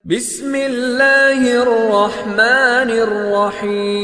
بسم اللہ الرحمن الرحیم۔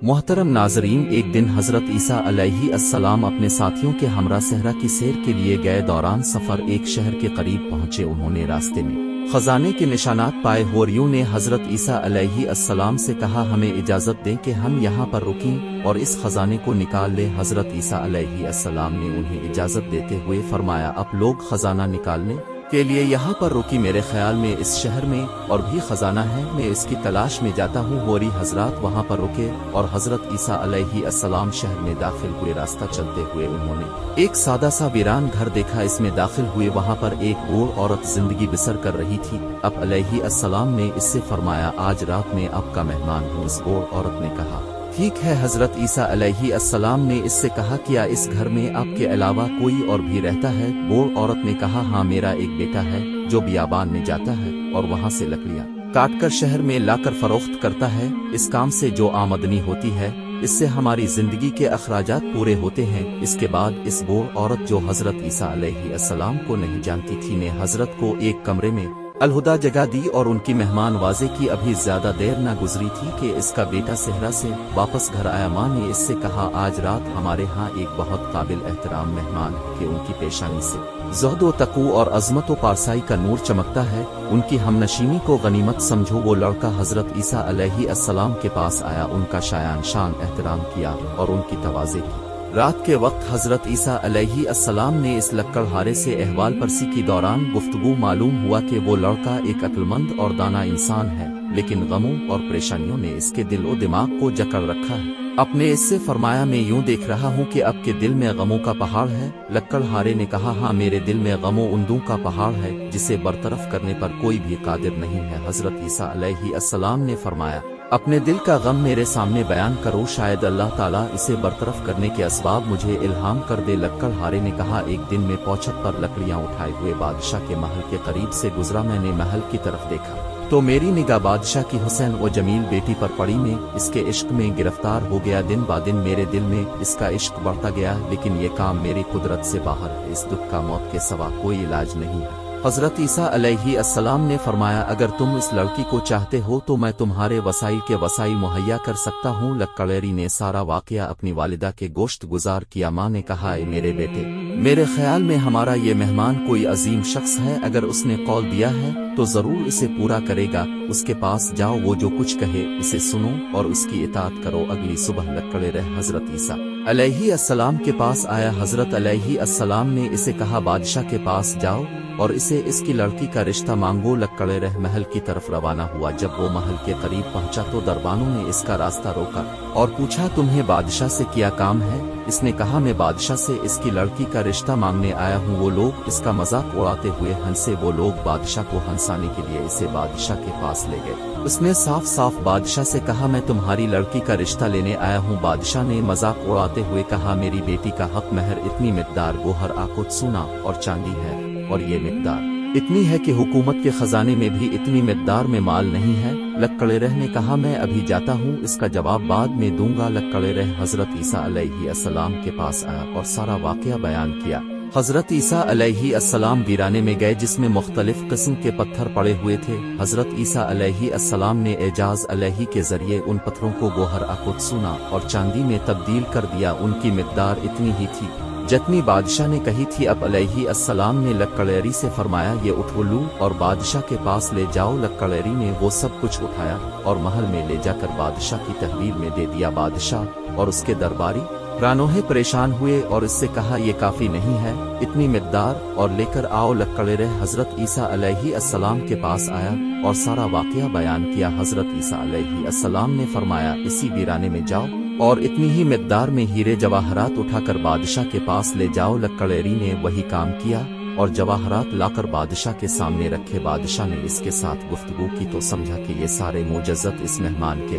محترم ناظرین، ایک دن حضرت عیسیٰ علیہ السلام اپنے ساتھیوں کے ہمراہ صحرا کی سیر کے لیے گئے۔ دوران سفر ایک شہر کے قریب پہنچے۔ انہوں نے راستے میں خزانے کے نشانات پائے۔ ہوریوں نے حضرت عیسیٰ علیہ السلام سے کہا، ہمیں اجازت دیں کہ ہم یہاں پر رکیں اور اس خزانے کو نکال لیں۔ حضرت عیسیٰ علیہ السلام نے انہیں اجازت دیتے ہوئے فرمایا، اب لوگ خزانہ نکالنے کے لیے یہاں پر رکی۔ میرے خیال میں اس شہر میں اور بھی خزانہ ہے، میں اس کی تلاش میں جاتا ہوں۔ ہوری حضرات وہاں پر رکے اور حضرت عیسیٰ علیہ السلام شہر میں داخل ہوئے۔ راستہ چلتے ہوئے انہوں نے ایک سادہ سا ویران گھر دیکھا۔ اس میں داخل ہوئے، وہاں پر ایک بوڑھ عورت زندگی بسر کر رہی تھی۔ اب علیہ السلام نے اس سے فرمایا، آج رات میں آپ کا مہمان ہوں۔ اس بوڑھ عورت نے کہا، ٹھیک ہے۔ حضرت عیسیٰ علیہ السلام نے اس سے کہا، کیا اس گھر میں آپ کے علاوہ کوئی اور بھی رہتا ہے؟ بوڑھ عورت نے کہا، ہاں، میرا ایک بیٹا ہے جو بیابان میں جاتا ہے اور وہاں سے لکڑیاں کاٹ کر شہر میں لا کر فروخت کرتا ہے۔ اس کام سے جو آمدنی ہوتی ہے اس سے ہماری زندگی کے اخراجات پورے ہوتے ہیں۔ اس کے بعد اس بوڑھ عورت جو حضرت عیسیٰ علیہ السلام کو نہیں جانتی تھی نے حضرت کو ایک کمرے میں الہدہ جگہ دی اور ان کی مہمان وازی کی۔ ابھی زیادہ دیر نہ گزری تھی کہ اس کا بیٹا صحرا سے واپس گھر آیا۔ ماں نے اس سے کہا، آج رات ہمارے ہاں ایک بہت قابل احترام مہمان کہ ان کی پیشانی سے زہد و تقوی اور عظمت و پارسائی کا نور چمکتا ہے، ان کی ہمنشینی کو غنیمت سمجھو۔ وہ لڑکا حضرت عیسیٰ علیہ السلام کے پاس آیا، ان کا شایان شان احترام کیا اور ان کی تواضع کی۔ رات کے وقت حضرت عیسیٰ علیہ السلام نے اس لکڑہارے سے احوال پرسی کی۔ دوران گفتگو معلوم ہوا کہ وہ لڑکا ایک عقلمند اور دانا انسان ہے، لیکن غموں اور پریشانیوں نے اس کے دل و دماغ کو جکڑ رکھا ہے۔ اپنے اس سے فرمایا، میں یوں دیکھ رہا ہوں کہ اب کے دل میں غموں کا پہاڑ ہے۔ لکڑہارے نے کہا، ہاں، میرے دل میں غم و اندوں کا پہاڑ ہے جسے برطرف کرنے پر کوئی بھی قادر نہیں ہے۔ حضرت عیسیٰ علیہ السلام نے فرمایا، اپنے دل کا غم میرے سامنے بیان کرو، شاید اللہ تعالیٰ اسے برطرف کرنے کے اسباب مجھے الہام کر دے۔ لکڑہارے نے کہا، ایک دن میں پوچھت پر لکڑیاں اٹھائے ہوئے بادشاہ کے محل کے قریب سے گزرا۔ میں نے محل کی طرف دیکھا تو میری نگاہ بادشاہ کی حسین و جمیل بیٹی پر پڑی۔ میں اس کے عشق میں گرفتار ہو گیا۔ دن با دن میرے دل میں اس کا عشق بڑھتا گیا، لیکن یہ کام میری قدرت سے باہر ہے۔ اس دکھ کا موت کے سوا کوئی علاج نہیں ہے۔ حضرت عیسیٰ علیہ السلام نے فرمایا، اگر تم اس لڑکی کو چاہتے ہو تو میں تمہارے وسائل کے وسائل مہیا کر سکتا ہوں۔ لکڑیری نے سارا واقعہ اپنی والدہ کے گوشت گزار کیا۔ ماں نے کہا، اے میرے بیٹے، میرے خیال میں ہمارا یہ مہمان کوئی عظیم شخص ہے، اگر اس نے قول دیا ہے تو ضرور اسے پورا کرے گا۔ اس کے پاس جاؤ، وہ جو کچھ کہے اسے سنو اور اس کی اطاعت کرو۔ اگلی صبح لکڑیرہ حضرت عیسیٰ علیہ السلام کے پاس آیا۔ حضرت علیہ السلام نے اسے کہا، بادشاہ کے پاس جاؤ اور اسے اس کی لڑکی کا رشتہ مانگو۔ لکڑیرہ محل کی طرف روانہ ہوا۔ جب وہ محل کے قریب پہنچا تو دربانوں نے اس کا راستہ روکا اور پوچھا، تمہیں بادشاہ سے کیا کام ہے؟ اس نے کہا، میں بادشاہ سے اس کی لڑکی کا رشتہ مانگنے آیا ہوں۔ وہ لوگ اس کا مذاق اڑاتے ہوئے ہنسے۔ وہ لوگ بادشاہ کو ہنسانے کے لیے اسے بادشاہ کے پاس لے گئے۔ اس نے صاف صاف بادشاہ سے کہا، میں تمہاری لڑکی کا رشتہ لینے آیا ہوں۔ بادشاہ نے مذاق اڑاتے ہوئے کہا، میری بیٹی کا حق مہر اتنی مقدار گوہر آکوت سونا اور چاندی ہے، اور یہ مقدار اتنی ہے کہ حکومت کے خزانے میں بھی اتنی مقدار میں مال نہیں ہے۔ لکڑیرہ نے کہا، میں ابھی جاتا ہوں، اس کا جواب بعد میں دوں گا۔ لکڑیرہ حضرت عیسیٰ علیہ السلام کے پاس آیا اور سارا واقعہ بیان کیا۔ حضرت عیسیٰ علیہ السلام ویرانے میں گئے جس میں مختلف قسم کے پتھر پڑے ہوئے تھے۔ حضرت عیسیٰ علیہ السلام نے اعجاز الہی کے ذریعے ان پتھروں کو گوہر آکوت سونا اور چاندی میں تبدیل کر دیا۔ ان کی مقدار اتنی ہی تھی جتنی بادشاہ نے کہی تھی۔ اب علیہ السلام نے لکڑیری سے فرمایا، یہ اٹھو لو اور بادشاہ کے پاس لے جاؤ۔ لکڑیری نے وہ سب کچھ اٹھایا اور محل میں لے جا کر بادشاہ کی تحویل میں دے دیا۔ بادشاہ اور اس کے درباری رانوہے پریشان ہوئے اور اس سے کہا، یہ کافی نہیں ہے، اتنی مقدار اور لے کر آؤ۔ لکڑیرہ حضرت عیسیٰ علیہ السلام کے پاس آیا اور سارا واقعہ بیان کیا۔ حضرت عیسیٰ علیہ السلام نے فرمایا، اسی ویرانے میں جاؤ اور اتنی ہی مقدار میں ہیرے جواہرات اٹھا کر بادشاہ کے پاس لے جاؤ۔ لکڑیری نے وہی کام کیا اور جواہرات لا کر بادشاہ کے سامنے رکھے۔ بادشاہ نے اس کے ساتھ گفتگو کی تو سمجھا کہ یہ سارے معجزات اس مہمان کے